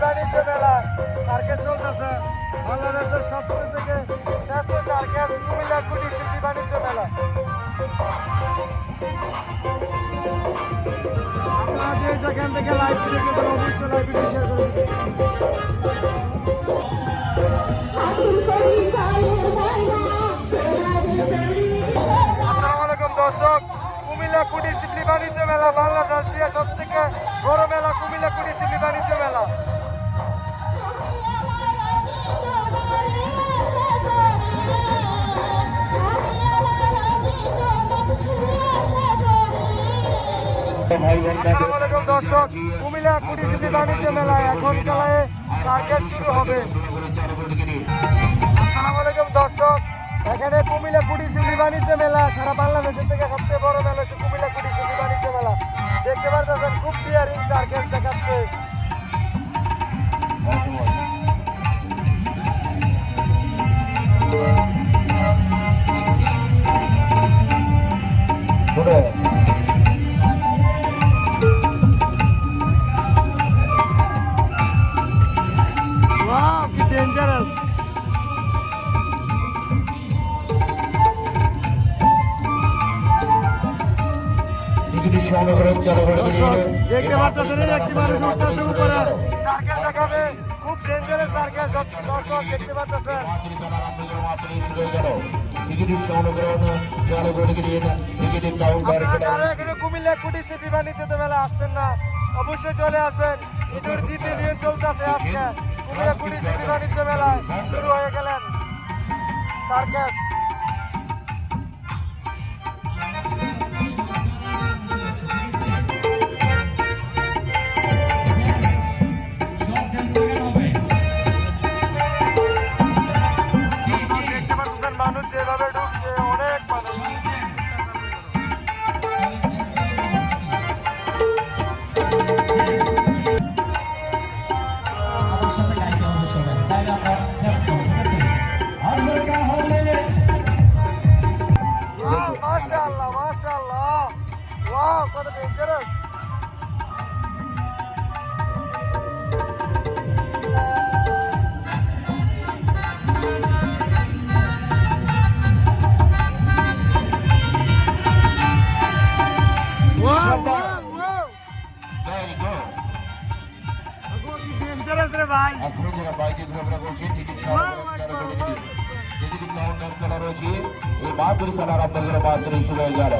বাণিজ্য মেলা সার্কেস চলতেছে। বাংলাদেশের সবচেয়ে থেকে শ্রেষ্ঠ সার্কেস কুমিল্লা কুটির শিল্পী বাণিজ্য মেলা। আপনারা যে যেখান থেকে লাইভ দেখেছেন অবশ্যই লাইভ ভিডিও শেয়ার করে দিবেন। আসসালামু আলাইকুম দর্শক, কুমিল্লা কুটির শিল্পী বাণিজ্য মেলা বাংলাদেশ দিয়ে সব থেকে বড় মেলা কুমিল্লা কুটির শিল্পী বাণিজ্য মেলা। আসসালামু আলাইকুম দর্শক, কুমিল্লা কুটির শিল্পী বাণিজ্য মেলা এখন খেলায় সার্কেস শুরু হবে। আসসালামু আলাইকুম দর্শক, এখানে কুমিল্লা কুটির শিল্পী বাণিজ্য মেলা সারা বাংলাদেশের থেকে সবচেয়ে বড় মেলা হচ্ছে কুমিল্লা কুটির শিল্পী বাণিজ্য মেলা। দেখতে পারতেছেন খুব ক্লিয়ারিং সার্কেস দেখাচ্ছে। Wow, কি ডেঞ্জারাস! দেখতে পাচ্ছেন একটি মানুষ উঠতেছে উপরে, সার্কেস দেখাবে, খুব ডেঞ্জারাস সার্কেস। দর্শক দেখতে পাচ্ছেন কুমিল্লা কুটির শিল্পী বাণিজ্য মেলা আসছেন না, অবশ্যই চলে আসবেন। ঈদের দ্বিতীয় দিন চলতেছে আজকে কুমিল্লা কুটির শিল্পী বাণিজ্য মেলায় শুরু হয়ে গেলেন সার্কেস। মানুষ যেভাবে ঢুকছে, অনেক মানুষ। মাশাআল্লাহ মাশাআল্লাহ, ওয়াও কত ডেঞ্জারাস! ভাই আপনারা যারা বাইকে ঘোরাফেরা করছেন টিকিট কাউন্টার রয়েছে, এই বাহাদুরি খেলার আপনাদের বাহাদুরি শুরু হয়ে গেল।